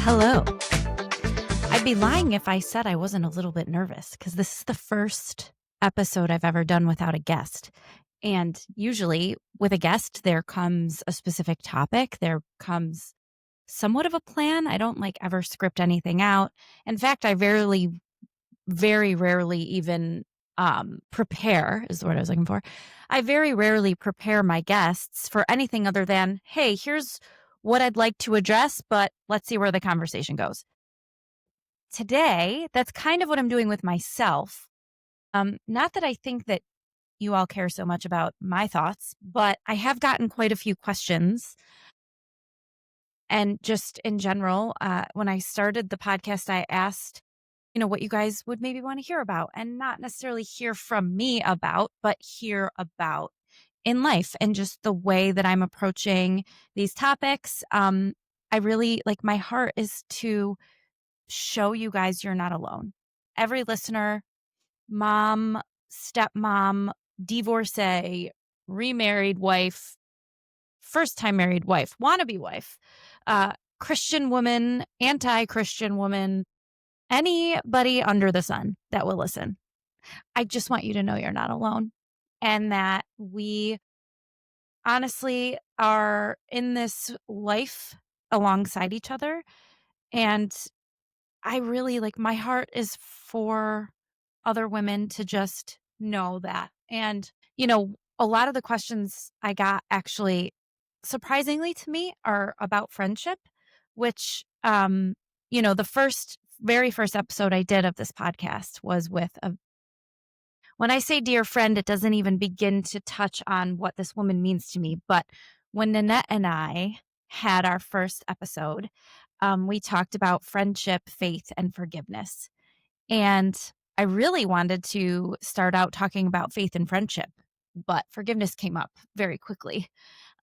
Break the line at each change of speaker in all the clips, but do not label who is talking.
Hello. I'd be lying if I said I wasn't a little bit nervous because this is the first episode I've ever done without a guest. And usually with a guest, there comes a specific topic, there comes somewhat of a plan. I don't ever script anything out. In fact, I very rarely even prepare, is the word I was looking for. I very rarely prepare my guests for anything other than, hey, here's what I'd like to address, but let's see where the conversation goes. Today, that's kind of what I'm doing with myself. Not that I think that you all care so much about my thoughts, but I have gotten quite a few questions. And just in general, when I started the podcast, I asked, what you guys would maybe want to hear about and not necessarily hear from me about, but hear about in life and just the way that I'm approaching these topics. I really my heart is to show you guys you're not alone. Every listener, mom, stepmom, divorcee, remarried wife, first time married wife, wannabe wife, Christian woman, anti Christian woman, anybody under the sun that will listen. I just want you to know you're not alone and that we honestly are in this life alongside each other. And I really my heart is for other women to just know that. And, a lot of the questions I got actually surprisingly to me are about friendship, which, very first episode I did of this podcast was with when I say dear friend, it doesn't even begin to touch on what this woman means to me. But when Nanette and I had our first episode, we talked about friendship, faith, and forgiveness. And I really wanted to start out talking about faith and friendship, but forgiveness came up very quickly.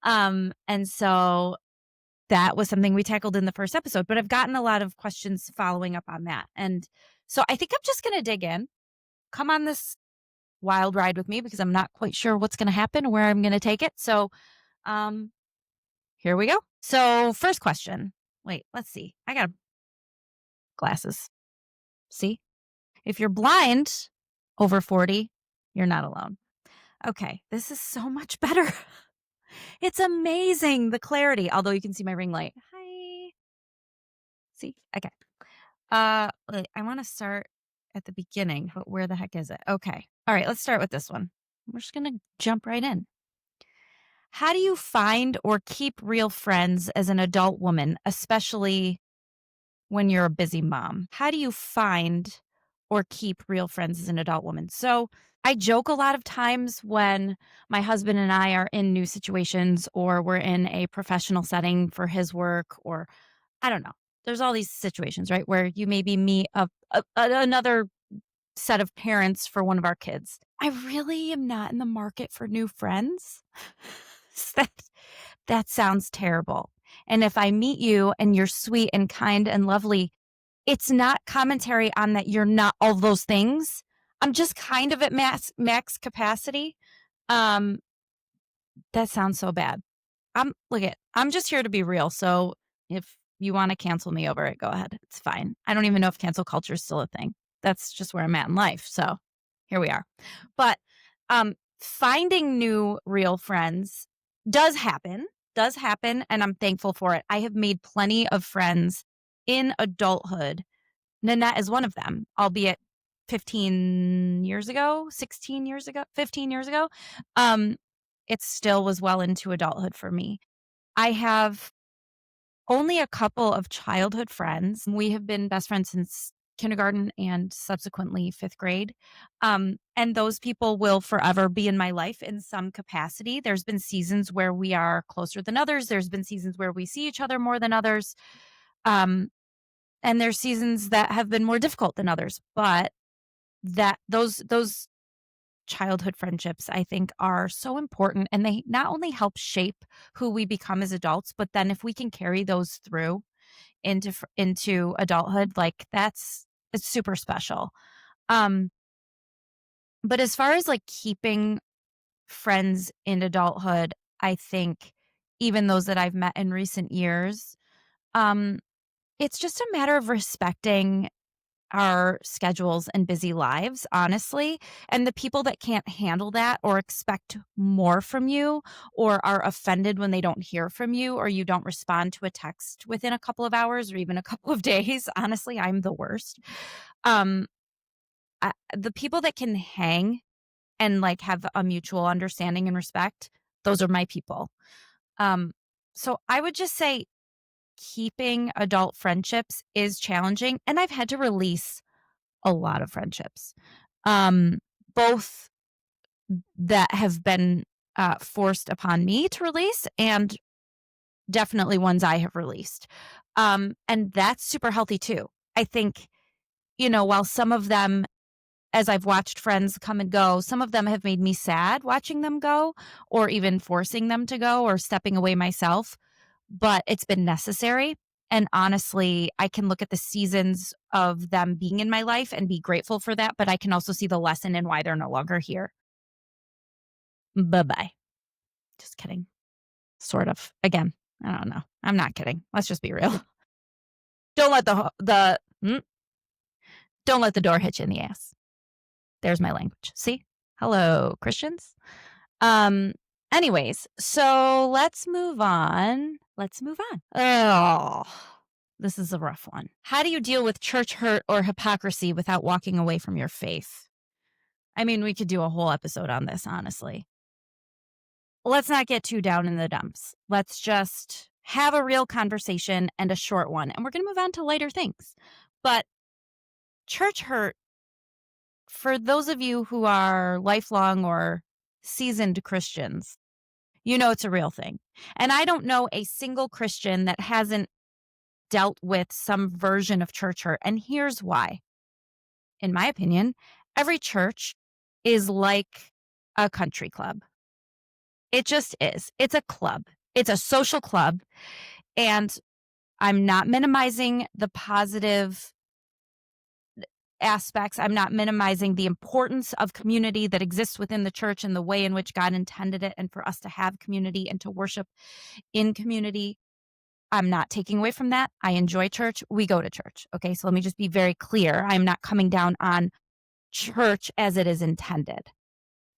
And so that was something we tackled in the first episode, but I've gotten a lot of questions following up on that. And so I think I'm just going to dig in, come on this wild ride with me because I'm not quite sure what's going to happen or where I'm going to take it. So, um, here we go. So first question. Wait, let's see. I got glasses. See? If you're blind over 40, you're not alone. Okay, this is so much better. It's amazing, the clarity, although you can see my ring light. Hi. See? Okay. Wait, I want to start at the beginning, but where the heck is it? Okay. All right, let's start with this one. We're just going to jump right in. How do you find or keep real friends as an adult woman, especially when you're a busy mom? How do you find or keep real friends as an adult woman? So I joke a lot of times when my husband and I are in new situations or we're in a professional setting for his work, or I don't know. There's all these situations, right, where you maybe meet another set of parents for one of our kids. I really am not in the market for new friends. that that sounds terrible. And if I meet you and you're sweet and kind and lovely, it's not commentary on that you're not all those things. I'm just kind of at max capacity. Um, that sounds so bad. I'm just here to be real. So if you want to cancel me over it, go ahead. It's fine. I don't even know if cancel culture is still a thing. That's just where I'm at in life. So here we are. But finding new real friends does happen, and I'm thankful for it. I have made plenty of friends in adulthood. Nanette is one of them, albeit 15 years ago, 16 years ago, 15 years ago. It still was well into adulthood for me. I have only a couple of childhood friends. We have been best friends since kindergarten and subsequently fifth grade. And those people will forever be in my life in some capacity. There's been seasons where we are closer than others. There's been seasons where we see each other more than others. And there's seasons that have been more difficult than others. But those childhood friendships, I think, are so important, and they not only help shape who we become as adults, but then if we can carry those through into adulthood, it's super special. Um, but as far as keeping friends in adulthood, I think even those that I've met in recent years, um, It's just a matter of respecting our schedules and busy lives, honestly. And the people that can't handle that or expect more from you or are offended when they don't hear from you or you don't respond to a text within a couple of hours or even a couple of days, honestly, I'm the worst. Um, the people that can hang and like have a mutual understanding and respect, those are my people. Um, so I would just say keeping adult friendships is challenging, and I've had to release a lot of friendships, um, both that have been forced upon me to release and definitely ones I have released. And that's super healthy too. I think, while some of them, as I've watched friends come and go, some of them have made me sad watching them go or even forcing them to go or stepping away myself, but it's been necessary. And honestly, I can look at the seasons of them being in my life and be grateful for that, but I can also see the lesson in why they're no longer here. Bye-bye. Just kidding. Sort of. Again, I don't know. I'm not kidding. Let's just be real. Don't let don't let the door hit you in the ass. There's my language. See? Hello, Christians. Um, Anyways, so let's move on. Let's move on. Oh, this is a rough one. How do you deal with church hurt or hypocrisy without walking away from your faith? I mean, we could do a whole episode on this, honestly. Let's not get too down in the dumps. Let's just have a real conversation and a short one. And we're going to move on to lighter things. But church hurt, for those of you who are lifelong or seasoned Christians, it's a real thing. And I don't know a single Christian that hasn't dealt with some version of church hurt. And here's why. In my opinion, every church is like a country club. It just is. It's a club. It's a social club. And I'm not minimizing the positive aspects. I'm not minimizing the importance of community that exists within the church and the way in which God intended it and for us to have community and to worship in community. I'm not taking away from that. I enjoy church. We go to church. Okay. So let me just be very clear. I'm not coming down on church as it is intended.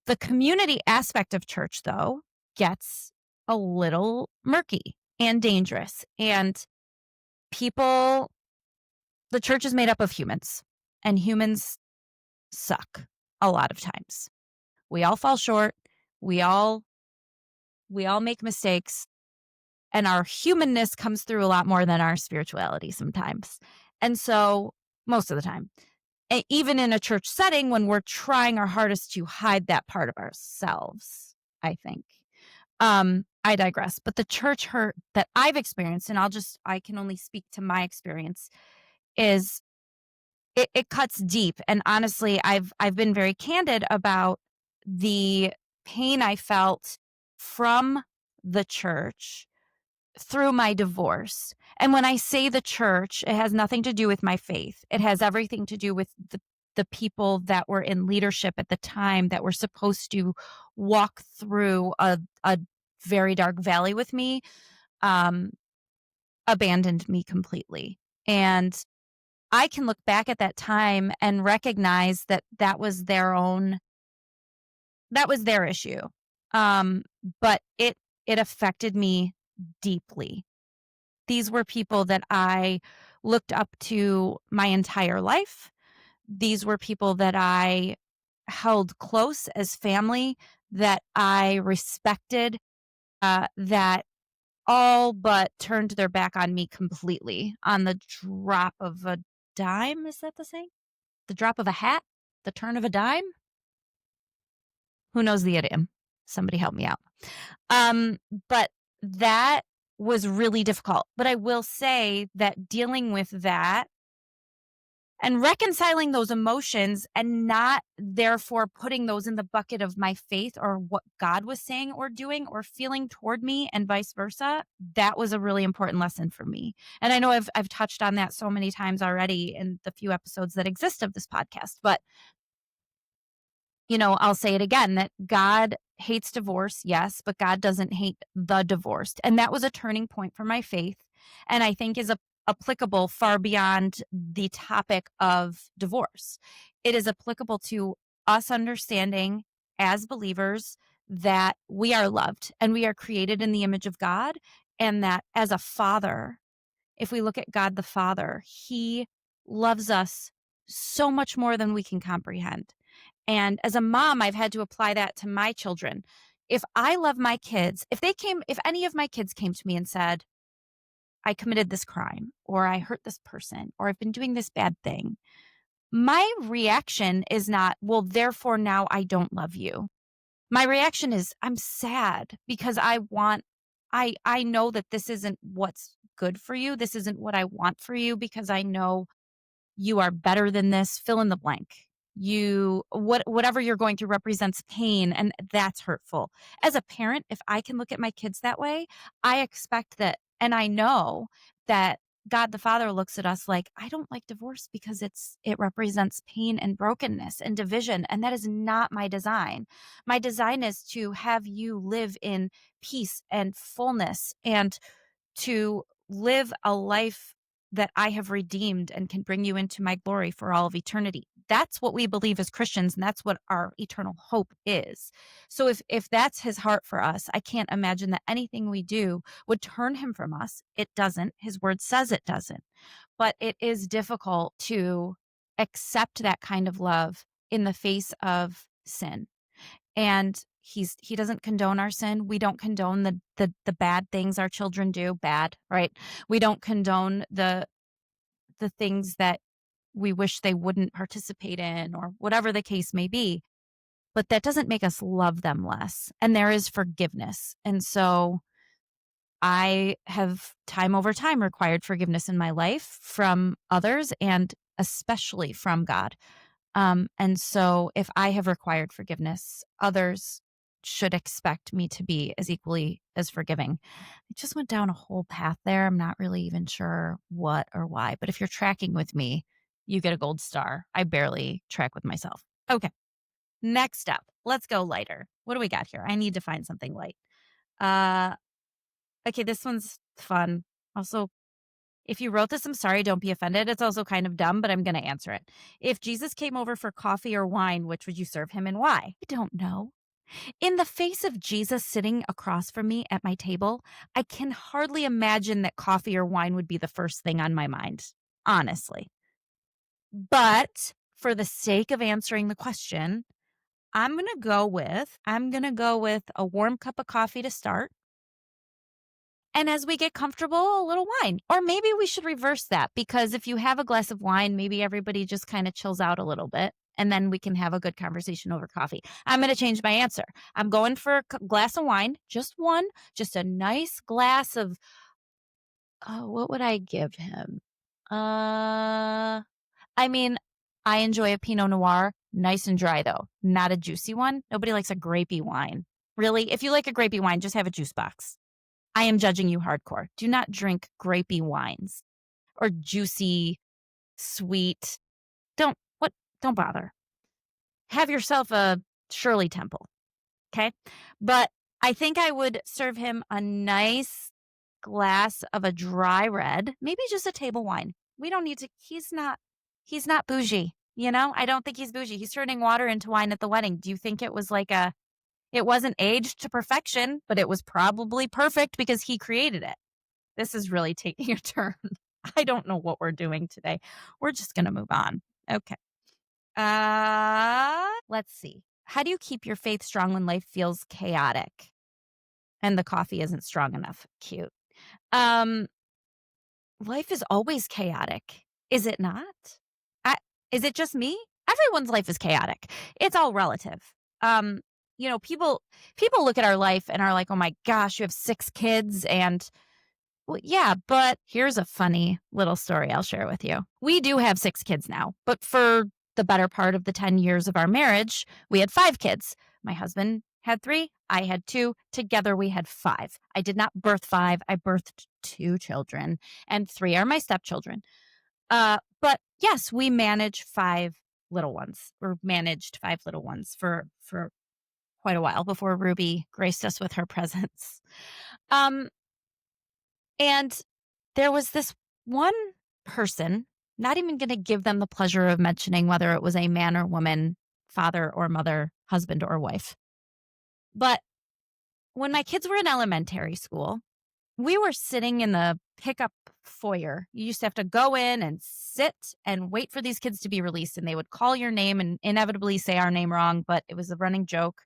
The community aspect of church, though, gets a little murky and dangerous. And the church is made up of humans, and humans suck a lot of times. We all fall short. We all make mistakes. And our humanness comes through a lot more than our spirituality sometimes. And so most of the time, even in a church setting when we're trying our hardest to hide that part of ourselves, I think. I digress. But the church hurt that I've experienced, and I can only speak to my experience, is it cuts deep. And honestly, I've been very candid about the pain I felt from the church through my divorce. And when I say the church, it has nothing to do with my faith. It has everything to do with the people that were in leadership at the time that were supposed to walk through a very dark valley with me, um, abandoned me completely. And I can look back at that time and recognize that was their issue. But it affected me deeply. These were people that I looked up to my entire life. These were people that I held close as family, that I respected, that all but turned their back on me completely on the drop of a dime. Is that the saying? The drop of a hat? The turn of a dime? Who knows the idiom? Somebody help me out. But that was really difficult. But I will say that dealing with that and reconciling those emotions and not therefore putting those in the bucket of my faith or what God was saying or doing or feeling toward me and vice versa, that was a really important lesson for me. And I know I've touched on that so many times already in the few episodes that exist of this podcast, but I'll say it again, that God hates divorce, yes, but God doesn't hate the divorced. And that was a turning point for my faith. And I think is applicable far beyond the topic of divorce. It is applicable to us understanding as believers that we are loved and we are created in the image of God, and that as a father, if we look at God the Father, he loves us so much more than we can comprehend. And as a mom, I've had to apply that to my children. If I love my kids, if any of my kids came to me and said, I committed this crime, or I hurt this person, or I've been doing this bad thing, my reaction is not, well, therefore now I don't love you. My reaction is, I'm sad because I know that this isn't what's good for you. This isn't what I want for you, because I know you are better than this, fill in the blank. Whatever you're going through represents pain, and that's hurtful. As a parent, if I can look at my kids that way, I expect that, and I know that God the Father looks at us like, I don't like divorce because it represents pain and brokenness and division, and that is not my design. My design is to have you live in peace and fullness, and to live a life that I have redeemed and can bring you into my glory for all of eternity. That's what we believe as Christians, and that's what our eternal hope is. So if that's his heart for us, I can't imagine that anything we do would turn him from us. It doesn't. His word says it doesn't. But it is difficult to accept that kind of love in the face of sin. And he doesn't condone our sin. We don't condone the bad things our children do, bad, right? We don't condone the things that we wish they wouldn't participate in, or whatever the case may be. But that doesn't make us love them less. And there is forgiveness. And so I have time over time required forgiveness in my life from others, and especially from God. And so if I have required forgiveness, others should expect me to be as equally as forgiving. I just went down a whole path there. I'm not really even sure what or why, but if you're tracking with me, you get a gold star. I barely track with myself. Okay. Next up, let's go lighter. What do we got here? I need to find something light. Uh, okay, this one's fun. Also, if you wrote this, I'm sorry, don't be offended. It's also kind of dumb, but I'm going to answer it. If Jesus came over for coffee or wine, which would you serve him and why? I don't know. In the face of Jesus sitting across from me at my table, I can hardly imagine that coffee or wine would be the first thing on my mind, honestly. But for the sake of answering the question, I'm going to go with a warm cup of coffee to start. And as we get comfortable, a little wine. Or maybe we should reverse that, because if you have a glass of wine, maybe everybody just kind of chills out a little bit, and then we can have a good conversation over coffee. I'm going to change my answer. I'm going for a glass of wine, just one, just a nice glass of, oh, what would I give him? I mean, I enjoy a Pinot Noir, nice and dry though, not a juicy one. Nobody likes a grapey wine. Really? If you like a grapey wine, just have a juice box. I am judging you hardcore. Do not drink grapey wines or juicy, sweet. Don't what? Don't bother. Have yourself a Shirley Temple, okay? But I think I would serve him a nice glass of a dry red, maybe just a table wine. We don't need to. He's not bougie. I don't think he's bougie. He's turning water into wine at the wedding. Do you think it was like it wasn't aged to perfection, but it was probably perfect because he created it? This is really taking a turn. I don't know what we're doing today. We're just going to move on. Okay. Let's see. How do you keep your faith strong when life feels chaotic and the coffee isn't strong enough? Cute. Um, Life is always chaotic. Is it not? I, is it just me? Everyone's life is chaotic. It's all relative. Um, people look at our life and are like, "Oh my gosh, you have 6 kids," and well, yeah, but here's a funny little story I'll share with you. We do have 6 kids now, but for the better part of the 10 years of our marriage, we had 5 kids. My husband had 3, I had 2. Together we had 5. I did not birth 5. I birthed 2 children, and 3 are my stepchildren. But yes, we manage 5 little ones, or managed 5 little ones for quite a while before Ruby graced us with her presence. Um, and there was this one person, not even going to give them the pleasure of mentioning whether it was a man or woman, father or mother, husband or wife. But when my kids were in elementary school, we were sitting in the pickup foyer. You used to have to go in and sit and wait for these kids to be released, and they would call your name and inevitably say our name wrong, but it was a running joke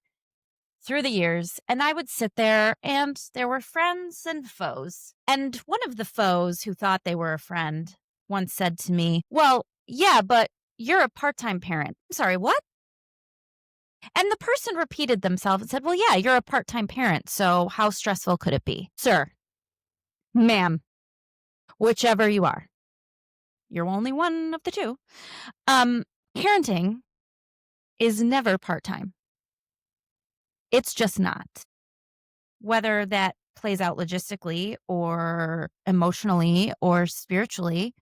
through the years. And I would sit there, and there were friends and foes. And one of the foes who thought they were a friend once said to me, "Well, yeah, but you're a part time parent." I'm sorry, what? And the person repeated themselves and said, "Well, yeah, you're a part time parent. So how stressful could it be?" Sir, ma'am, whichever you are, you're only one of the two. Um, Parenting is never part time. It's just not. Whether that plays out logistically or emotionally or spiritually,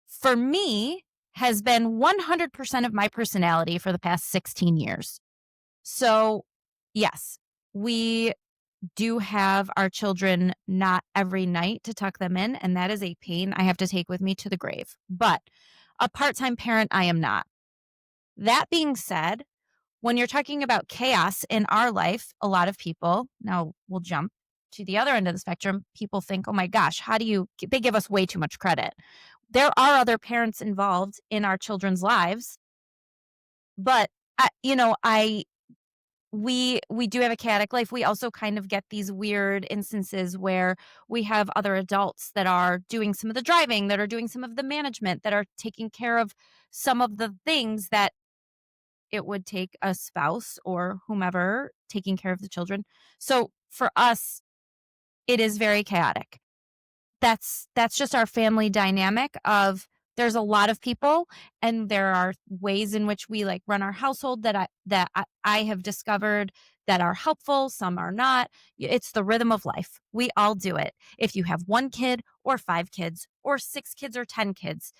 for me, has been 100% of my personality for the past 16 years. So, yes, we do have our children not every night to tuck them in, and that is a pain I have to take with me to the grave. But a part time parent, I am not. That being said, when you're talking about chaos in our life, a lot of people, now we'll jump to the other end of the spectrum, people think, oh my gosh, how do you, they give us way too much credit. There are other parents involved in our children's lives, but I we do have a chaotic life. We also kind of get these weird instances where we have other adults that are doing some of the driving, that are doing some of the management, that are taking care of some of the things that it would take a spouse or whomever taking care of the children. So for us, it is very chaotic. That's just our family dynamic of there's a lot of people and there are ways in which we like run our household that I have discovered that are helpful, some are not. It's the rhythm of life. We all do it. If you have one kid or five kids or six kids or 10 kids,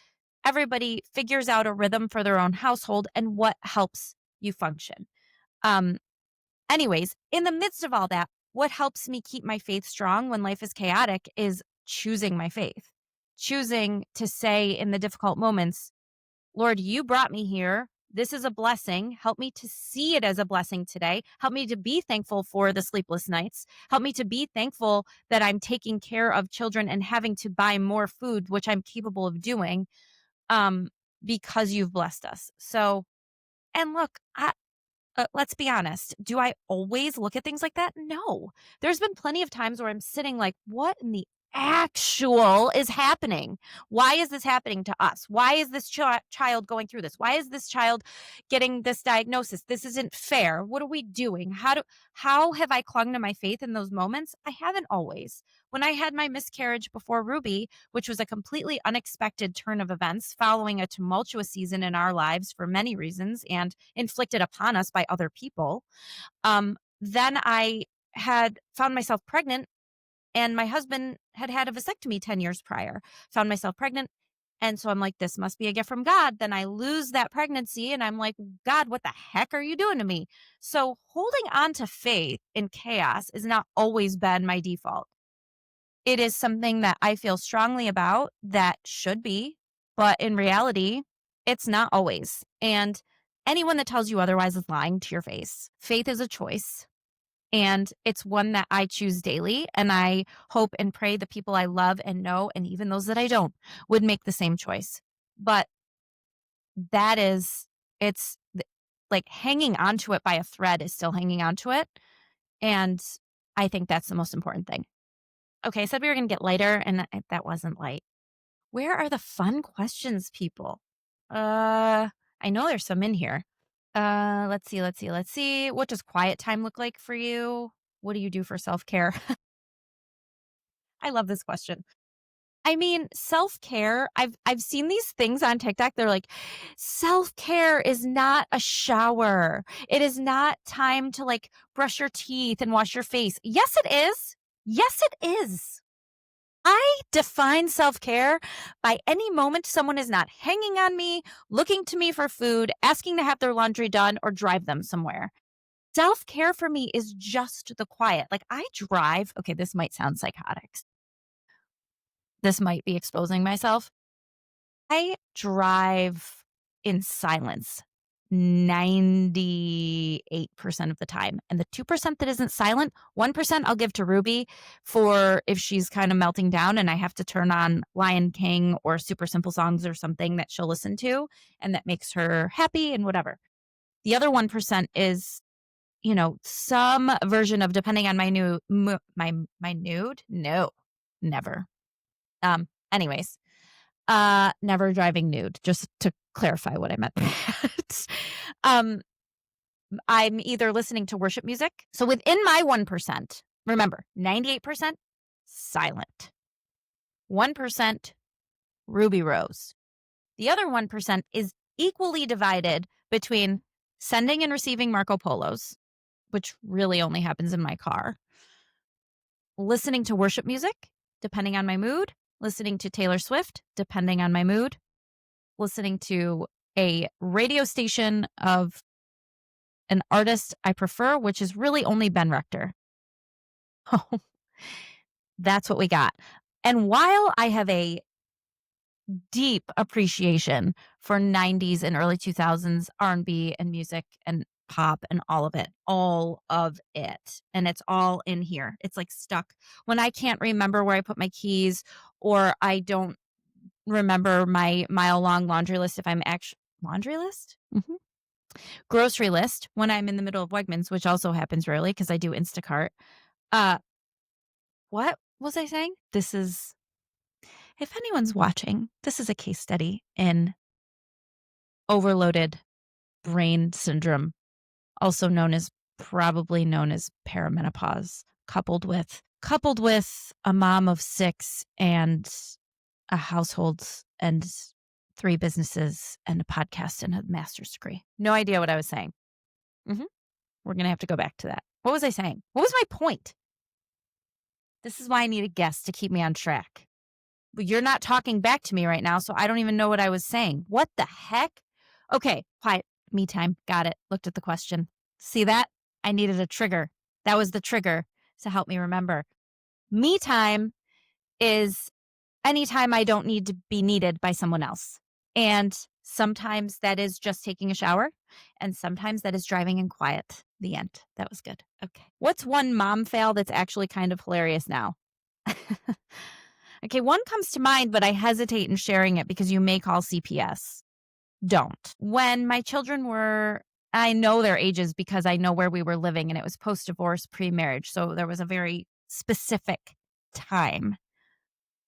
everybody figures out a rhythm for their own household and what helps you function. Um, Anyways, in the midst of all that, what helps me keep my faith strong when life is chaotic is choosing my faith, choosing to say in the difficult moments, Lord, you brought me here. This is a blessing. Help me to see it as a blessing today. Help me to be thankful for the sleepless nights. Help me to be thankful that I'm taking care of children and having to buy more food, which I'm capable of doing, um, because you've blessed us. So, and look, let's be honest. Do I always look at things like that? No. There's been plenty of times where I'm sitting like, what in the actual is happening? Why is this happening to us? Why is this child going through this? Why is this child getting this diagnosis? This isn't fair. What are we doing? How have I clung to my faith in those moments? I haven't always. When I had my miscarriage before Ruby, which was a completely unexpected turn of events following a tumultuous season in our lives for many reasons and inflicted upon us by other people. Then I had found myself pregnant, and my husband had had a vasectomy 10 years prior, found myself pregnant. And so I'm like, this must be a gift from God. Then I lose that pregnancy and I'm like, God, what the heck are you doing to me? So holding on to faith in chaos has not always been my default. It is something that I feel strongly about that should be, but in reality, it's not always. And anyone that tells you otherwise is lying to your face. Faith is a choice, and it's one that I choose daily. And I hope and pray the people I love and know, and even those that I don't, would make the same choice. But that is, like hanging onto it by a thread is still hanging onto it. And I think that's the most important thing. Okay, I said we were going to get lighter, and that wasn't light. Where are the fun questions, people? I know there's some in here. Let's see. What does quiet time look like for you? What do you do for self-care? I love this question. I mean, self-care, I've seen these things on TikTok. They're like, self-care is not a shower. It is not time to like brush your teeth and wash your face. Yes, it is. Yes, it is. I define self care by any moment someone is not hanging on me, looking to me for food, asking to have their laundry done, or drive them somewhere. Self care for me is just the quiet. Like I drive, okay, this might sound psychotic. this might be exposing myself. I drive in silence 98% of the time. And the 2% that isn't silent, 1% I'll give to Ruby for if she's kind of melting down and I have to turn on Lion King or Super Simple Songs or something that she'll listen to and that makes her happy and whatever. The other 1% is, some version of depending on my my nude. No, never. Anyways, never driving nude, just to clarify what I meant. um, I'm either listening to worship music. So within my 1%, remember, 98% silent, 1% Ruby Rose. The other 1% is equally divided between sending and receiving Marco Polos, which really only happens in my car, listening to worship music, depending on my mood, listening to Taylor Swift, depending on my mood, listening to a radio station of an artist I prefer, which is really only Ben Rector. Oh, that's what we got. And while I have a deep appreciation for 90s and early 2000s R&B and music and pop and all of it. And it's all in here. It's like stuck. When I can't remember where I put my keys or I don't remember my mile-long laundry list if I'm actually laundry list? Mm-hmm. Grocery list when I'm in the middle of Wegmans, which also happens rarely because I do Instacart. What was I saying? If anyone's watching, this is a case study in overloaded brain syndrome, also probably known as perimenopause, coupled with a mom of 6 and a household and 3 businesses and a podcast and a master's degree. No idea what I was saying. We're going to have to go back to that. What was I saying? What was my point? This is why I need a guest to keep me on track. But you're not talking back to me right now, so I don't even know what I was saying. What the heck? Okay, quiet. Me time. Got it. Looked at the question. See that? I needed a trigger. That was the trigger to help me remember. Me time is anytime I don't need to be needed by someone else. And sometimes that is just taking a shower. And sometimes that is driving in quiet. The end. That was good. Okay. What's one mom fail that's actually kind of hilarious now? Okay, one comes to mind, but I hesitate in sharing it because you may call CPS. Don't. When my children I know their ages because I know where we were living and it was post-divorce, pre-marriage. So there was a very specific time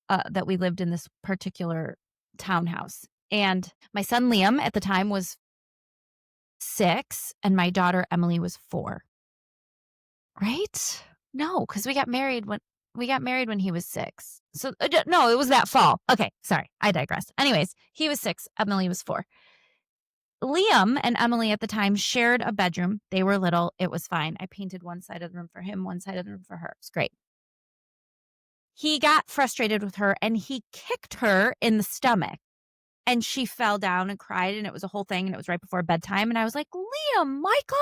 that we lived in this particular townhouse. And my son Liam at the time was 6 and my daughter Emily was 4. Right? No, because we got married when he was 6. So no, it was that fall. Okay, sorry, I digress. Anyways, he was 6, Emily was 4. Liam and Emily at the time shared a bedroom. They were little. It was fine. I painted one side of the room for him, one side of the room for her. It was great. He got frustrated with her and he kicked her in the stomach. And she fell down and cried and it was a whole thing and it was right before bedtime. And I was like, Liam, Michael,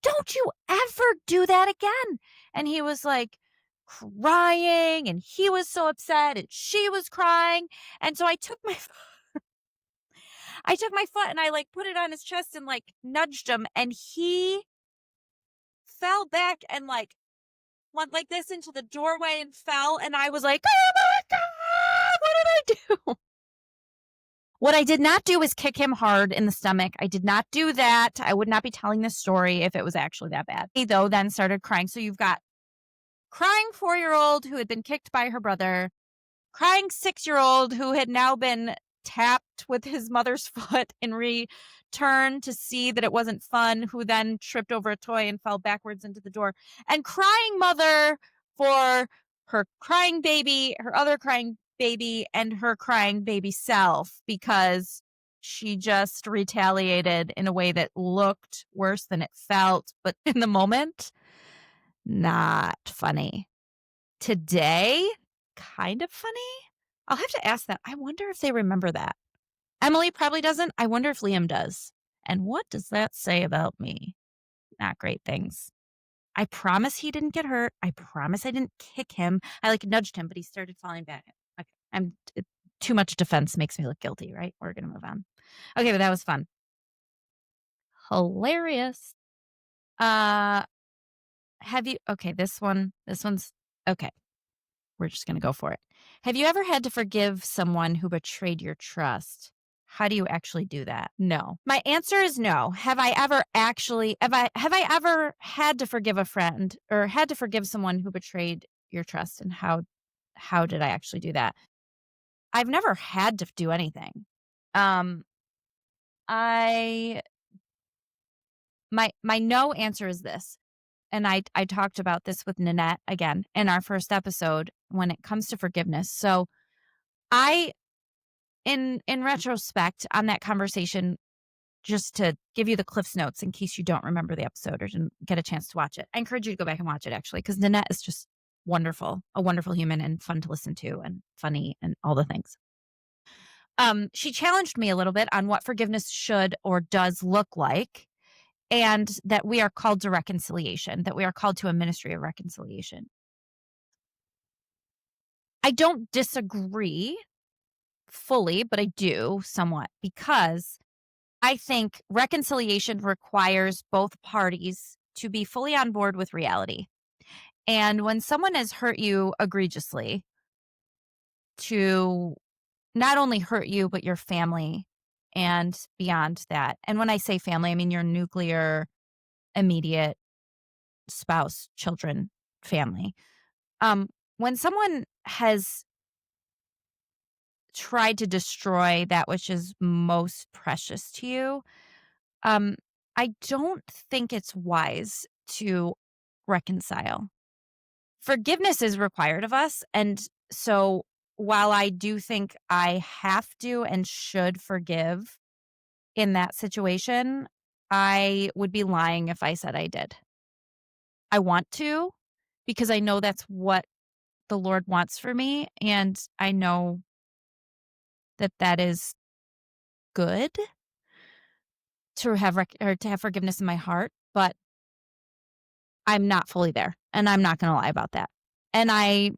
don't you ever do that again. And he was like crying and he was so upset and she was crying. And so I took my foot and I like put it on his chest and like nudged him and he fell back and like went like this into the doorway and fell. And I was like, oh my God, what did I do? What I did not do was kick him hard in the stomach. I did not do that. I would not be telling this story if it was actually that bad. He, though, then started crying. So you've got crying 4-year-old who had been kicked by her brother, crying 6-year-old who had now been tapped with his mother's foot in return to see that it wasn't fun, who then tripped over a toy and fell backwards into the door, and crying mother for her crying baby, her other crying baby, and her crying baby self because she just retaliated in a way that looked worse than it felt, but in the moment, not funny. Today, kind of funny. I'll have to ask that. I wonder if they remember that. Emily probably doesn't. I wonder if Liam does. And what does that say about me? Not great things. I promise he didn't get hurt. I promise I didn't kick him. I like nudged him, but he started falling back I'm t too much defense makes me look guilty, right? We're gonna move on. Okay, but that was fun. Hilarious. Uh, have you okay, this one's okay, we're just gonna go for it. Have you ever had to forgive someone who betrayed your trust? How do you actually do that? No. My answer is no. Have I ever had to forgive a friend or had to forgive someone who betrayed your trust, and how did I actually do that? I've never had to do anything. Um, I my no answer is this, and I talked about this with Nanette again in our first episode when it comes to forgiveness. So I in retrospect on that conversation, just to give you the Cliff's notes in case you don't remember the episode or didn't get a chance to watch it. I encourage you to go back and watch it actually, because Nanette is just wonderful, a wonderful human and fun to listen to and funny and all the things. She challenged me a little bit on what forgiveness should or does look like, and that we are called to reconciliation, that we are called to a ministry of reconciliation. I don't disagree fully, but I do somewhat because I think reconciliation requires both parties to be fully on board with reality. And when someone has hurt you egregiously, to not only hurt you, but your family and beyond that. And when I say family, I mean your nuclear, immediate spouse, children, family. When someone has tried to destroy that which is most precious to you, um, I don't think it's wise to reconcile. Forgiveness is required of us. And so while I do think I have to and should forgive in that situation, I would be lying if I said I did. I want to because I know that's what the Lord wants for me. And I know that that is good to have or to have forgiveness in my heart, but I'm not fully there, and I'm not gonna lie about that. And I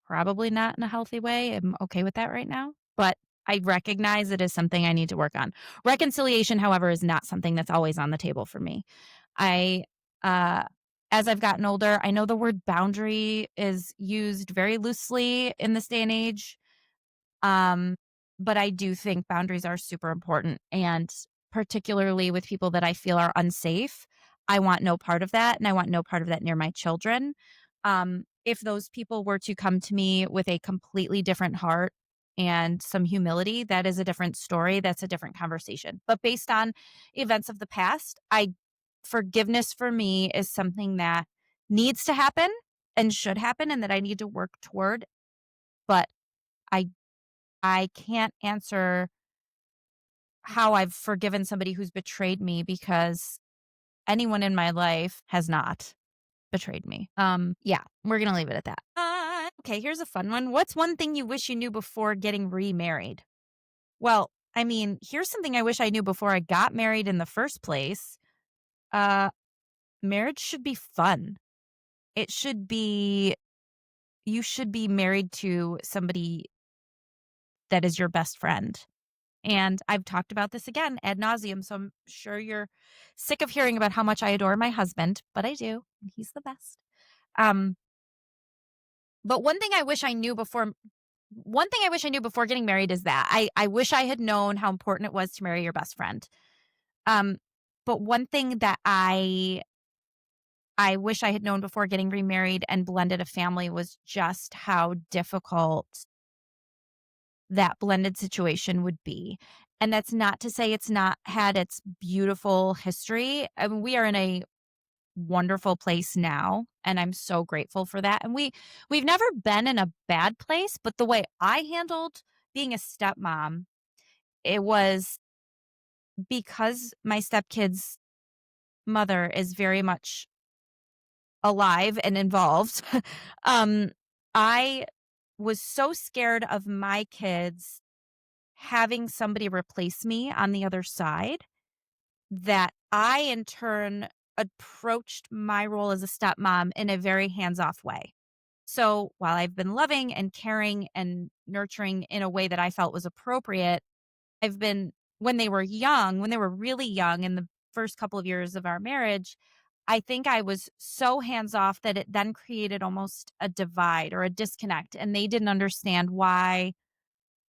probably not in a healthy way. I'm okay with that right now, but I recognize it is something I need to work on. Reconciliation, however, is not something that's always on the table for me. I, uh, as I've gotten older, I know the word boundary is used very loosely in this day and age. Um, but I do think boundaries are super important, and particularly with people that I feel are unsafe, I want no part of that, and I want no part of that near my children. If those people were to come to me with a completely different heart and some humility, that is a different story. That's a different conversation. But based on events of the past, I forgiveness for me is something that needs to happen and should happen and that I need to work toward, but I I can't answer how I've forgiven somebody who's betrayed me because anyone in my life has not betrayed me. Yeah, we're gonna leave it at that. Okay, here's a fun one. What's one thing you wish you knew before getting remarried? Well, I mean, here's something I wish I knew before I got married in the first place. Uh, Marriage should be fun. It should be you should be married to somebody that is your best friend. And I've talked about this again ad nauseum, so I'm sure you're sick of hearing about how much I adore my husband, but I do. And he's the best. Um, but one thing I wish I knew before getting married is that I wish I had known how important it was to marry your best friend. Um, but one thing that I wish I had known before getting remarried and blended a family was just how difficult that blended situation would be. And that's not to say it's not had its beautiful history. I mean, we are in a wonderful place now, and I'm so grateful for that. And we've never been in a bad place, but the way I handled being a stepmom, it was because my stepkid's mother is very much alive and involved. um, I was so scared of my kids having somebody replace me on the other side that I, in turn, approached my role as a stepmom in a very hands off way. So while I've been loving and caring and nurturing in a way that I felt was appropriate, I've been when they were young, when they were really young in the first couple of years of our marriage, I think I was so hands off that it then created almost a divide or a disconnect, and they didn't understand why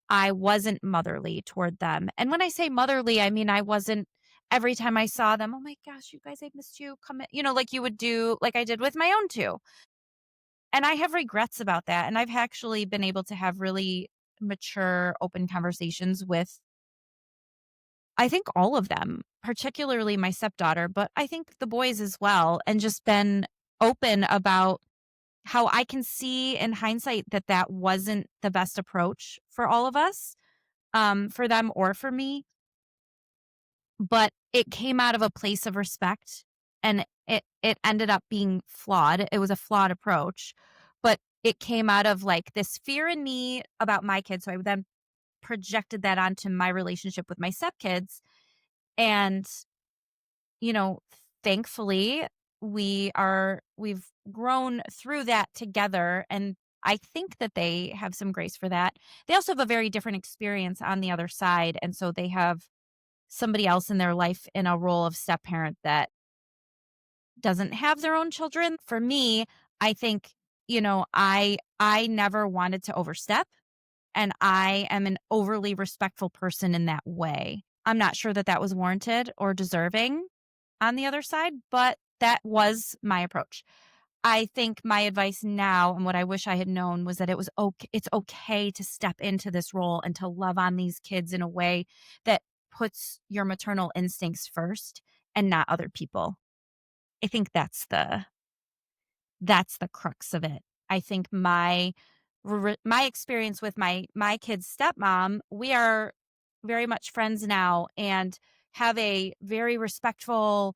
I wasn't motherly toward them. And when I say motherly, I mean I wasn't every time I saw them, "Oh my gosh, you guys, I missed you. Come in," like you would do, like I did with my own two. And I have regrets about that. And I've actually been able to have really mature, open conversations with, I think, all of them, particularly my stepdaughter, but I think the boys as well, and just been open about how I can see in hindsight that that wasn't the best approach for all of us, for them or for me. But it came out of a place of respect, and it ended up being flawed. It was a flawed approach, but it came out of, like, this fear in me about my kids, so I then projected that onto my relationship with my stepkids, and, you know, thankfully, we've grown through that together, and I think that they have some grace for that. They also have a very different experience on the other side, and so they have somebody else in their life in a role of step parent that doesn't have their own children. For me, I think, I never wanted to overstep, and I am an overly respectful person in that way. I'm not sure that that was warranted or deserving on the other side, but that was my approach. I think my advice now and what I wish I had known was that it's okay to step into this role and to love on these kids in a way that puts your maternal instincts first and not other people. I think that's the crux of it. I think my experience with my kid's stepmom, we are very much friends now and have a very respectful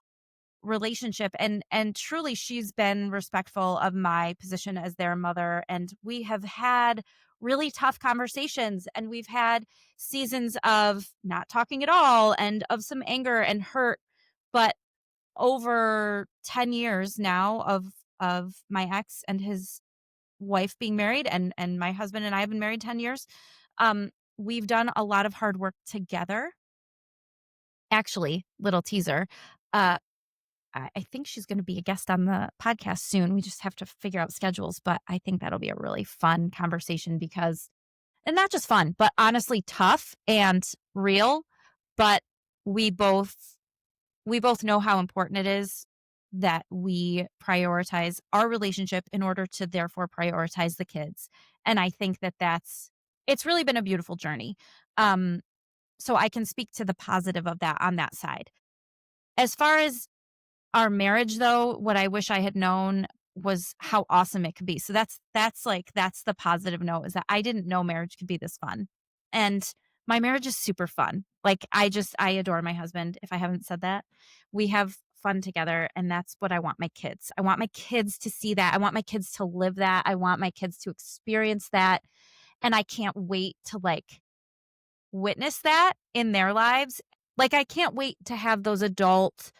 relationship, and truly she's been respectful of my position as their mother, and we have had really tough conversations, and we've had seasons of not talking at all and of some anger and hurt, but over 10 years now of my ex and his wife being married, and my husband and I have been married 10 years, um we've done a lot of hard work together. Actually, little teaser, uh I think she's gonna be a guest on the podcast soon. We just have to figure out schedules, but I think that'll be a really fun conversation because, and not just fun, but honestly tough and real, but we both we both know how important it is that we prioritize our relationship in order to therefore prioritize the kids. And I think that it's really been a beautiful journey. Um, so I can speak to the positive of that on that side. As far as our marriage though, what I wish I had known was how awesome it could be. So that's the positive note, is that I didn't know marriage could be this fun. And my marriage is super fun. Like I adore my husband, if I haven't said that. We have fun together, and that's what I want my kids. I want my kids to see that. I want my kids to live that. I want my kids to experience that. And I can't wait to, like, witness that in their lives. Like I can't wait to have those adult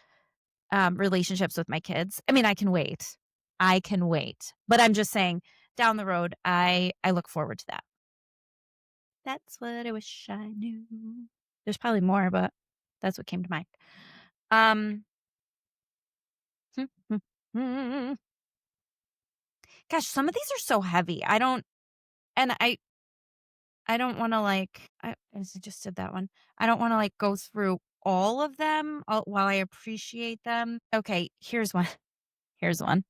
relationships with my kids. I mean, I can wait. I can wait. But I'm just saying, down the road, I look forward to that. That's what I wish I knew. There's probably more, but that's what came to mind. Um, gosh, some of these are so heavy. And I don't want to, like, I just did that one. I don't want to, like, go through all of them while I appreciate them. Okay, here's one. Here's one.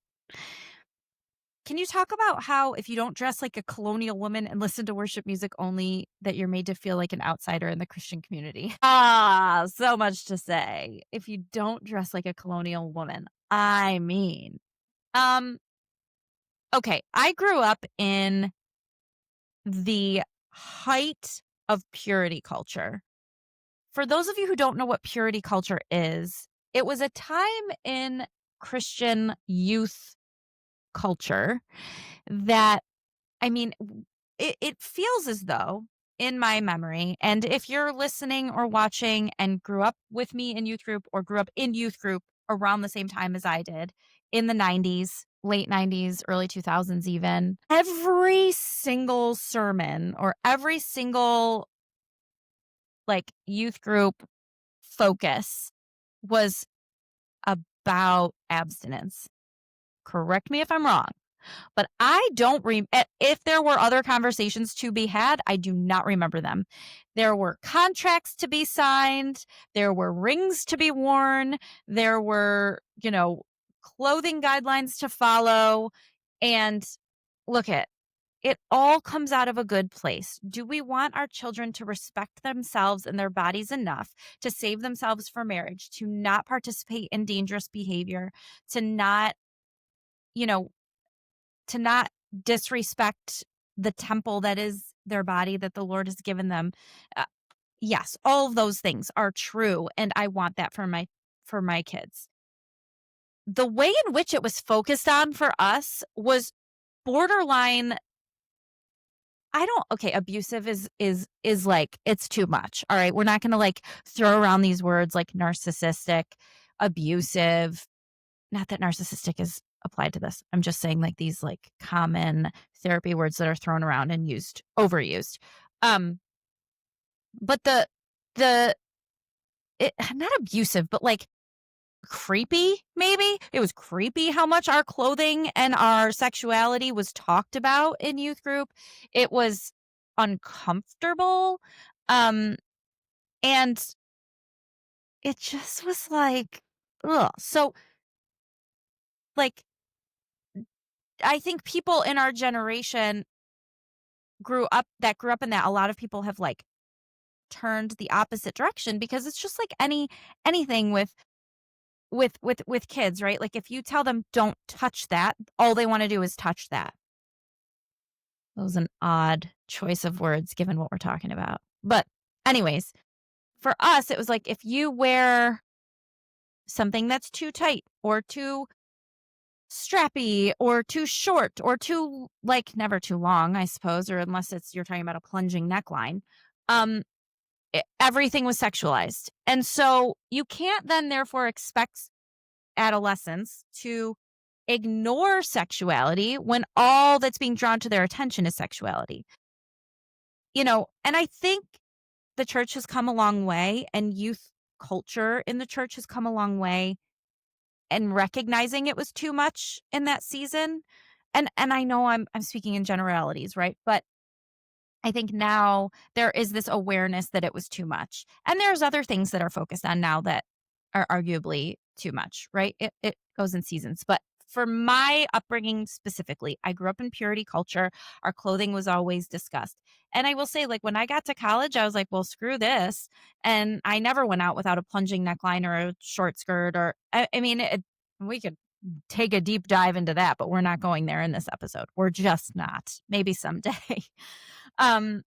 Can you talk about how if you don't dress like a colonial woman and listen to worship music only, that you're made to feel like an outsider in the Christian community? Ah, so much to say. If you don't dress like a colonial woman, I mean, um, okay, I grew up in the height of purity culture. For those of you who don't know what purity culture is, it was a time in Christian youth culture that, I mean, it feels as though, in my memory, and if you're listening or watching and grew up with me in youth group or grew up in youth group around the same time as I did in the 90s, late 90s, early 2000s even, every single sermon or every single, like, youth group focus was about abstinence. Correct me if I'm wrong. But I don't if there were other conversations to be had, I do not remember them. There were contracts to be signed, there were rings to be worn, there were, clothing guidelines to follow, and look it all comes out of a good place. Do we want our children to respect themselves and their bodies enough to save themselves for marriage, to not participate in dangerous behavior, to not, you know, to not disrespect the temple that is their body that the Lord has given them. Uh, yes, all of those things are true, and I want that for my kids. The way in which it was focused on for us was borderline. I don't okay, abusive is like it's too much. All right, we're not going to like throw around these words like narcissistic, abusive. Not that narcissistic is applied to this. I'm just saying like these like common therapy words that are thrown around and overused. Um, but the not abusive, but like creepy, maybe. It was creepy how much our clothing and our sexuality was talked about in youth group. It was uncomfortable. Um, and it just was like, ugh. So like I think people in our generation grew up in that, a lot of people have, like, turned the opposite direction because it's just like anything with kids, right? Like, if you tell them, "Don't touch that," all they wanna do is touch that. That was an odd choice of words given what we're talking about. But anyways, for us, it was like, if you wear something that's too tight or too strappy or too short or too like, never too long, I suppose, or unless you're talking about a plunging neckline, um, everything was sexualized. And so you can't then therefore expect adolescents to ignore sexuality when all that's being drawn to their attention is sexuality. And I think the church has come a long way and youth culture in the church has come a long way and recognizing it was too much in that season. And I know I'm speaking in generalities, right? But I think now there is this awareness that it was too much. And there's other things that are focused on now that are arguably too much, right? It goes in seasons. But for my upbringing specifically, I grew up in purity culture. Our clothing was always discussed. And I will say, like, when I got to college, I was like, well, screw this. And I never went out without a plunging neckline or a short skirt or, I mean, we could take a deep dive into that, but we're not going there in this episode. We're just not. Maybe someday. Um,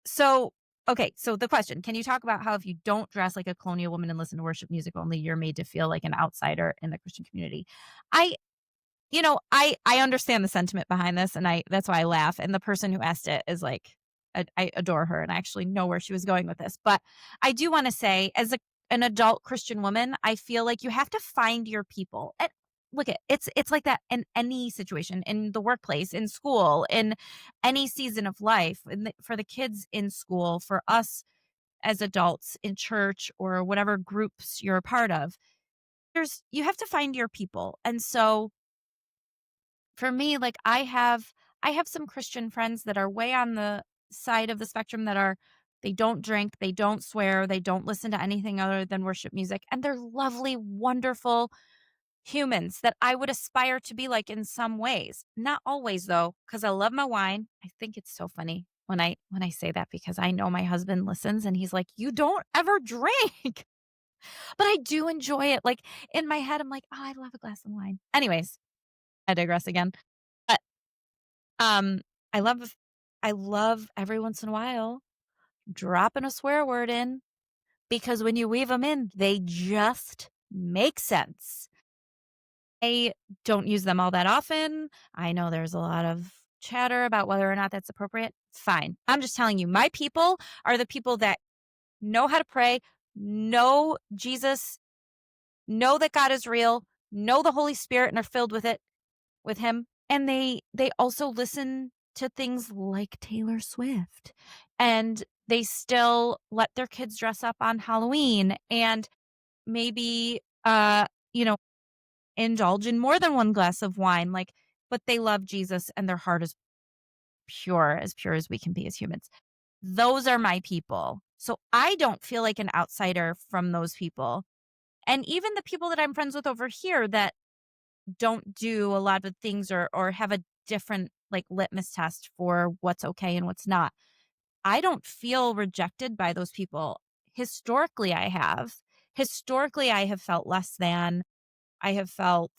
so okay, so the question, can you talk about how if you don't dress like a colonial woman and listen to worship music only, you're made to feel like an outsider in the Christian community? I I understand the sentiment behind this and I that's why I laugh. And the person who asked it is like I adore her and I actually know where she was going with this. But I do want to say as an adult Christian woman, I feel like you have to find your people. And look it's like that in any situation, in the workplace, in school, in any season of life, for the kids in school, for us as adults in church or whatever groups you're a part of. You have to find your people. And so for me, like I have some Christian friends that are way on the side of the spectrum that are they don't drink, they don't swear, they don't listen to anything other than worship music, and they're lovely, wonderful humans that I would aspire to be like in some ways. Not always though, cuz I love my wine. I think it's so funny when I say that because I know my husband listens and he's like, "You don't ever drink." But I do enjoy it. Like in my head I'm like, "Oh, I love a glass of wine." Anyways, I digress again. But Um, I love I love every once in a while dropping a swear word in because when you weave them in, they just make sense. I don't use them all that often. I know there's a lot of chatter about whether or not that's appropriate. Fine. I'm just telling you, my people are the people that know how to pray, know Jesus, know that God is real, know the Holy Spirit and are filled with it. with him, and they also listen to things like Taylor Swift, and they still let their kids dress up on Halloween and maybe, you know, indulge in more than one glass of wine, like, but they love Jesus and their heart is pure as we can be as humans. Those are my people. So I don't feel like an outsider from those people. And even the people that I'm friends with over here that don't do a lot of things or have a different like litmus test for what's okay and what's not. I don't feel rejected by those people. Historically I have. Historically I have felt less than. I have felt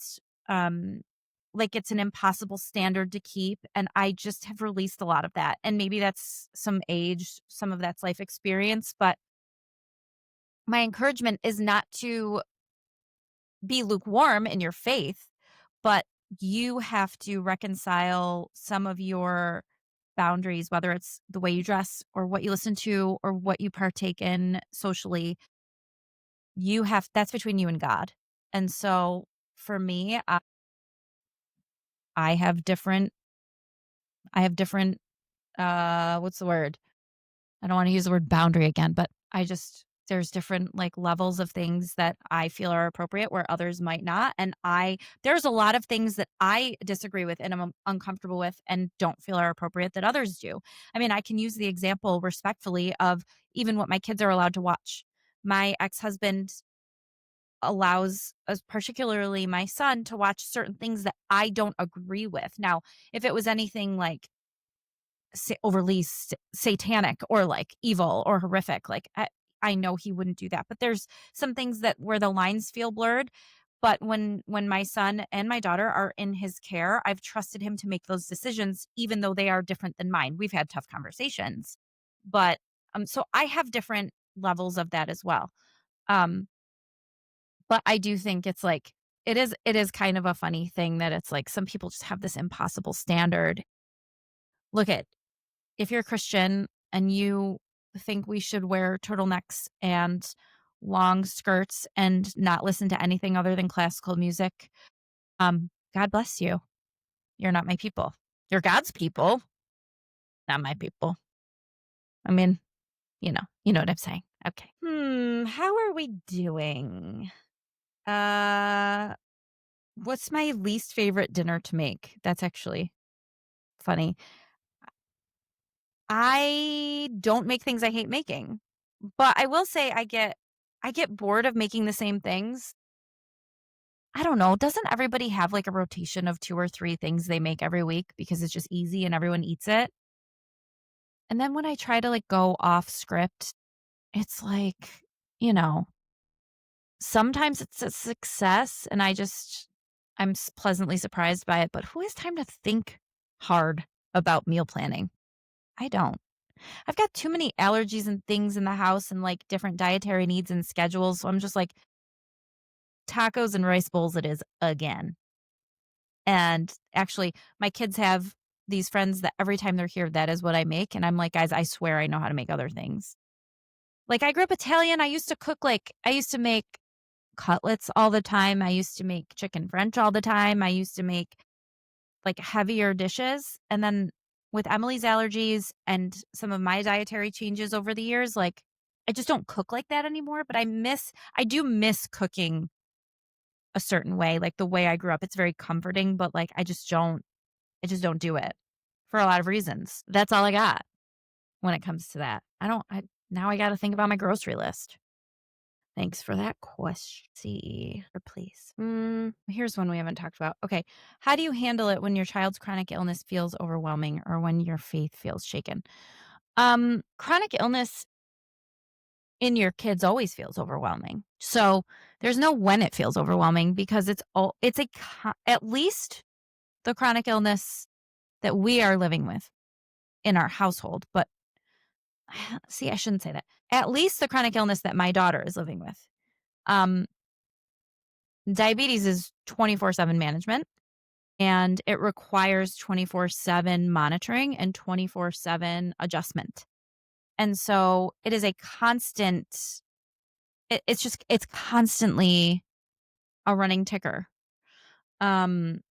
um like it's an impossible standard to keep and I just have released a lot of that. And maybe that's some age, some of that's life experience, but my encouragement is not to be lukewarm in your faith, but you have to reconcile some of your boundaries, whether it's the way you dress or what you listen to or what you partake in socially. That's between you and God. And so for me, I have different, what's the word? I don't want to use the word boundary again, but there's different like levels of things that I feel are appropriate where others might not. And there's a lot of things that I disagree with and I'm uncomfortable with and don't feel are appropriate that others do. I mean, I can use the example respectfully of even what my kids are allowed to watch. My ex husband allows us, particularly my son, to watch certain things that I don't agree with. Now, if it was anything like overly satanic or like evil or horrific. Like I know he wouldn't do that, but there's some things that where the lines feel blurred. But when my son and my daughter are in his care, I've trusted him to make those decisions, even though they are different than mine. We've had tough conversations, but so I have different levels of that as well. Um, but I do think it's like it is kind of a funny thing that it's like some people just have this impossible standard. Look at if you're a Christian and you think we should wear turtlenecks and long skirts and not listen to anything other than classical music, God bless you. You're not my people. You're God's people, not my people. I mean, you know what I'm saying. Okay. How are we doing? Uh, what's my least favorite dinner to make? That's actually funny. I don't make things I hate making. But I will say I get bored of making the same things. I don't know, doesn't everybody have, like, a rotation of 2 or 3 things they make every week because it's just easy and everyone eats it? And then when I try to, like, go off script, it's like, you know, sometimes it's a success and I'm pleasantly surprised by it, but who has time to think hard about meal planning? I don't. I've got too many allergies and things in the house and, like, different dietary needs and schedules, so I'm just like, tacos and rice bowls it is again. And actually, my kids have these friends that every time they're here, that is what I make. And I'm like, guys, I swear I know how to make other things. Like, I grew up Italian. I used to make cutlets all the time. I used to make chicken French all the time. I used to make like heavier dishes. And then with Emily's allergies and some of my dietary changes over the years, like, I just don't cook like that anymore. But I do miss cooking a certain way, like the way I grew up. It's very comforting, but like I just don't do it for a lot of reasons. That's all I got when it comes to that. Now I got to think about my grocery list. Thanks for that question. See, or please. Here's one we haven't talked about. Okay. How do you handle it when your child's chronic illness feels overwhelming or when your faith feels shaken? Chronic illness in your kids always feels overwhelming. So there's no when it feels overwhelming because at least the chronic illness that we are living with in our household. But see, I shouldn't say that. At least the chronic illness that my daughter is living with. Um, Diabetes is 24/7 management and it requires 24/7 monitoring and 24/7 adjustment. And so it is a constant, it's constantly a running ticker. Um,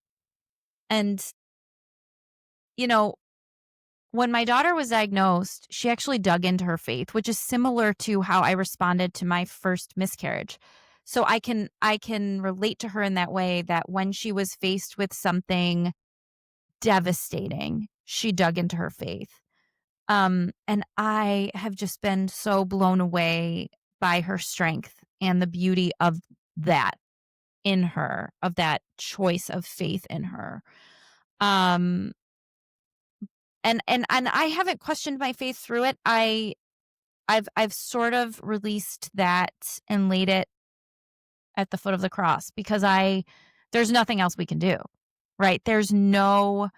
And, you know, when my daughter was diagnosed, she actually dug into her faith, which is similar to how I responded to my first miscarriage. So I can relate to her in that way that when she was faced with something devastating, she dug into her faith. And I have just been so blown away by her strength and the beauty of that in her, of that choice of faith in her. Um, and I haven't questioned my faith through it. I've sort of released that and laid it at the foot of the cross because I there's nothing else we can do. Right? There's no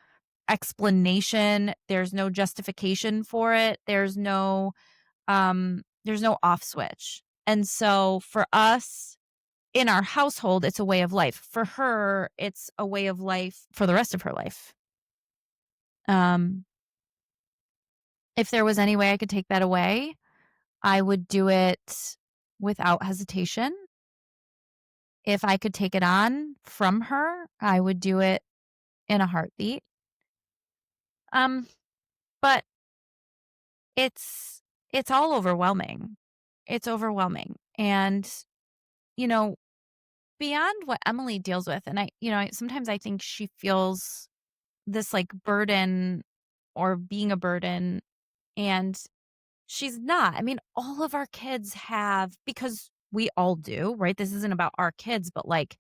justification for it. There's no off switch. And so for us in our household, it's a way of life. For her, it's a way of life for the rest of her life. Um, if there was any way I could take that away, I would do it without hesitation. If I could take it on from her, I would do it in a heartbeat. Um, but it's it's all overwhelming. It's overwhelming. And, you know, beyond what Emily deals with, and sometimes I think she feels this like burden or being a burden, and she's not. I mean, all of our kids have, because we all do, right? This isn't about our kids, but like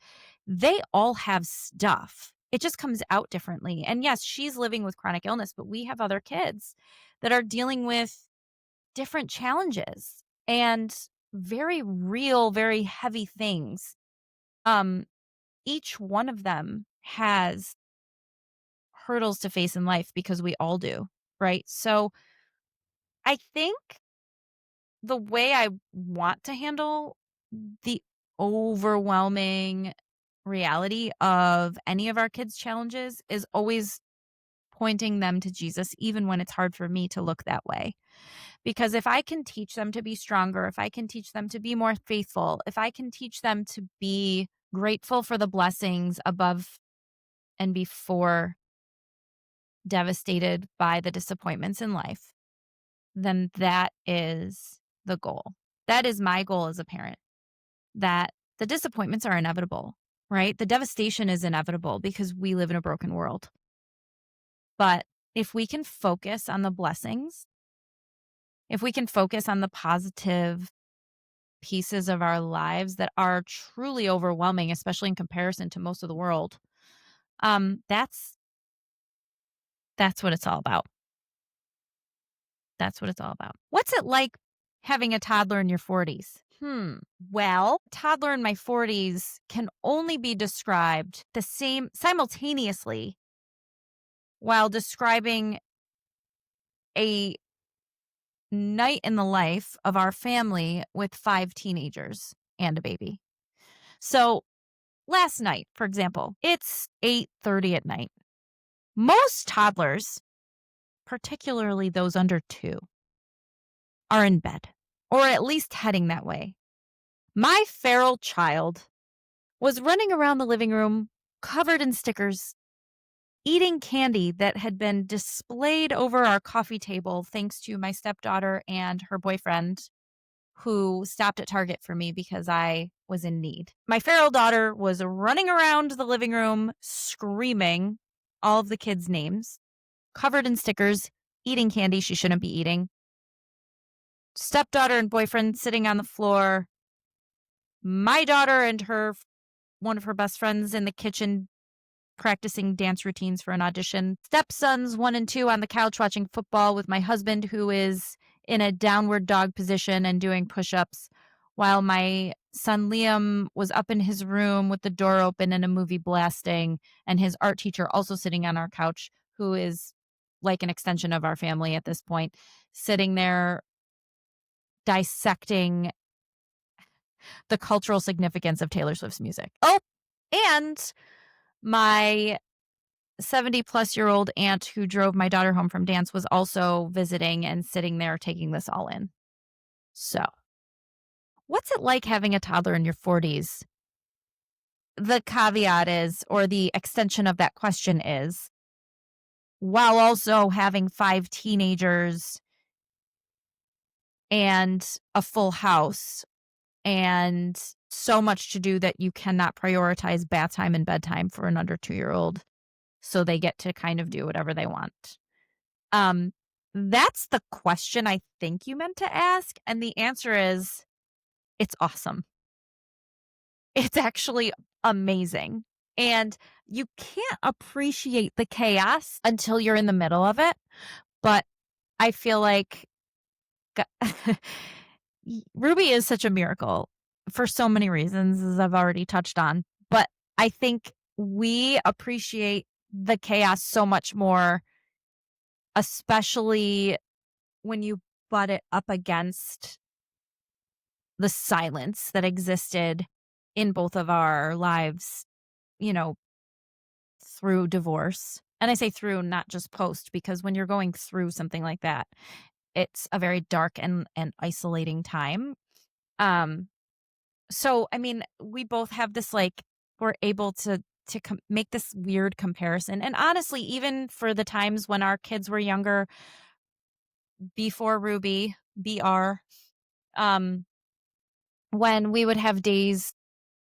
they all have stuff. It just comes out differently. And yes, she's living with chronic illness, but we have other kids that are dealing with different challenges and very real, very heavy things. Um, each one of them has hurdles to face in life because we all do, right? So I think the way I want to handle the overwhelming reality of any of our kids' challenges is always pointing them to Jesus, even when it's hard for me to look that way. Because if I can teach them to be stronger, if I can teach them to be more faithful, if I can teach them to be grateful for the blessings above and before devastated by the disappointments in life, then that is the goal. That is my goal as a parent, that the disappointments are inevitable, right? The devastation is inevitable because we live in a broken world. But if we can focus on the blessings, if we can focus on the positive pieces of our lives that are truly overwhelming, especially in comparison to most of the world, that's what it's all about. That's what it's all about. What's it like having a toddler in your 40s? Well, toddler in my 40s can only be described the same simultaneously while describing a night in the life of our family with 5 teenagers and a baby. So, last night, for example, it's 8:30 at night. Most toddlers, particularly those under 2, are in bed, or at least heading that way. My feral child was running around the living room covered in stickers, eating candy that had been displayed over our coffee table thanks to my stepdaughter and her boyfriend, who stopped at Target for me because I was in need. My feral daughter was running around the living room screaming all of the kids' names, covered in stickers, eating candy she shouldn't be eating. Stepdaughter and boyfriend sitting on the floor. My daughter and one of her best friends in the kitchen practicing dance routines for an audition. Stepsons 1 and 2 on the couch watching football with my husband, who is in a downward dog position and doing push-ups, while my son Liam was up in his room with the door open and a movie blasting, and his art teacher also sitting on our couch, who is like an extension of our family at this point, sitting there dissecting the cultural significance of Taylor Swift's music. Oh, and my 70-plus-year-old aunt who drove my daughter home from dance was also visiting and sitting there taking this all in. So, what's it like having a toddler in your 40s? the caveat is, or the extension of that question is, while also having 5 teenagers and a full house and so much to do that you cannot prioritize bath time and bedtime for an under 2-year-old, so they get to kind of do whatever they want. Um, that's the question I think you meant to ask, and the answer is, it's awesome. It's actually amazing, and you can't appreciate the chaos until you're in the middle of it, but I feel like G Ruby is such a miracle for so many reasons, as I've already touched on, but I think we appreciate the chaos so much more, especially when you butt it up against the silence that existed in both of our lives, you know, through divorce. And I say through, not just post, because when you're going through something like that, it's a very dark and isolating time. Um, so I mean, we both have this like we're able to make this weird comparison. And honestly, even for the times when our kids were younger, before Ruby, BR, um, when we would have days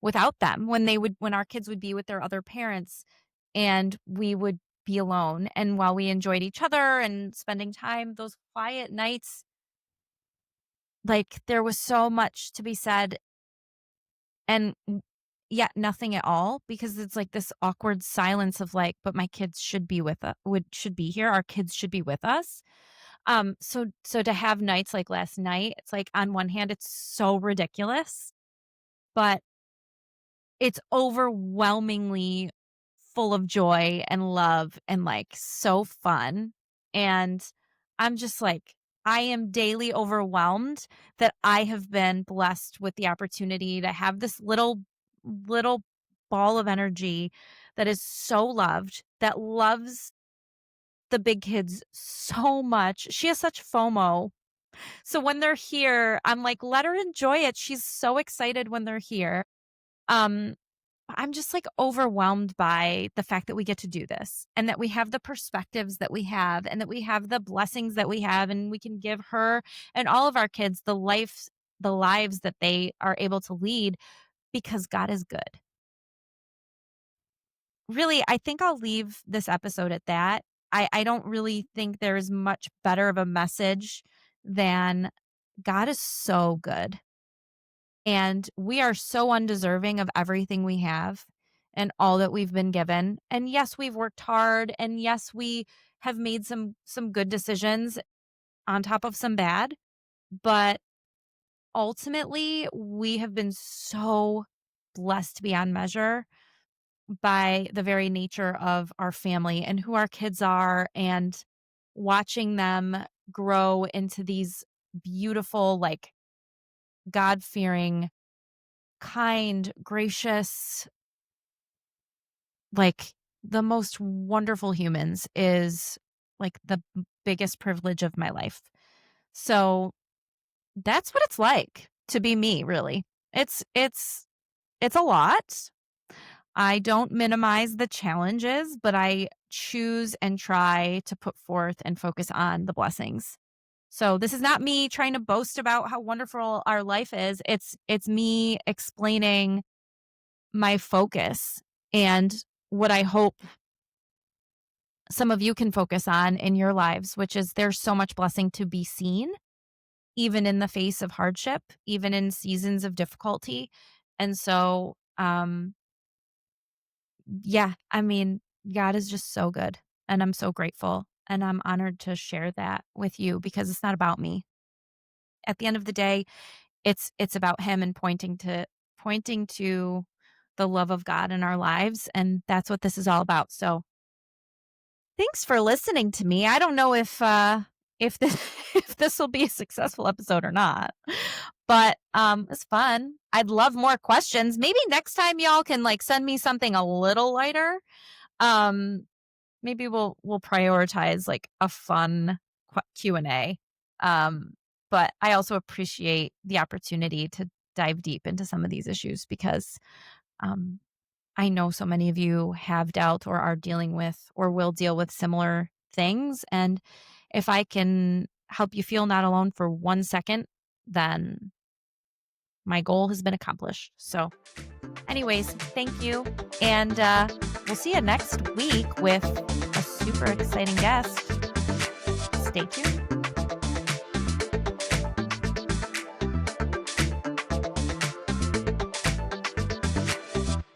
without them, when our kids would be with their other parents and we would be alone. And while we enjoyed each other and spending time, those quiet nights, like there was so much to be said and yet nothing at all, because it's like this awkward silence of like, but my kids should be with us, should be here. Our kids should be with us. So to have nights like last night, it's like on one hand, it's so ridiculous, but it's overwhelmingly full of joy and love and, like, so fun, and I'm just like, I am daily overwhelmed that I have been blessed with the opportunity to have this little ball of energy that is so loved, that loves the big kids so much. She has such FOMO, so when they're here, I'm like, "Let her enjoy it." She's so excited when they're here. Um I'm just like overwhelmed by the fact that we get to do this and that we have the perspectives that we have and that we have the blessings that we have and we can give her and all of our kids the lives that they are able to lead because God is good. Really, I think I'll leave this episode at that. I don't really think there's much better of a message than God is so good. And we are so undeserving of everything we have and all that we've been given. And yes, we've worked hard and yes, we have made some good decisions on top of some bad, but ultimately we have been so blessed beyond measure by the very nature of our family and who our kids are and watching them grow into these beautiful like God-fearing, kind, gracious, like, the most wonderful humans is, like, the biggest privilege of my life. So, that's what it's like to be me, really. It's a lot. I don't minimize the challenges, but I choose and try to put forth and focus on the blessings. So, this is not me trying to boast about how wonderful our life is. It's me explaining my focus and what I hope some of you can focus on in your lives, which is there's so much blessing to be seen, even in the face of hardship, even in seasons of difficulty. And so, yeah, I mean, God is just so good. And I'm so grateful. And I'm honored to share that with you because it's not about me. At the end of the day, it's about him and pointing to the love of God in our lives. And that's what this is all about. So thanks for listening to me. I don't know if this if this will be a successful episode or not. But it's fun. I'd love more questions. Maybe next time y'all can like send me something a little lighter. Um maybe we'll prioritize like a fun Q&A. Um but I also appreciate the opportunity to dive deep into some of these issues because um I know so many of you have dealt or are dealing with or will deal with similar things. And if I can help you feel not alone for 1 second, then my goal has been accomplished. So, anyways, thank you. And we'll see you next week with a super exciting guest. Stay tuned.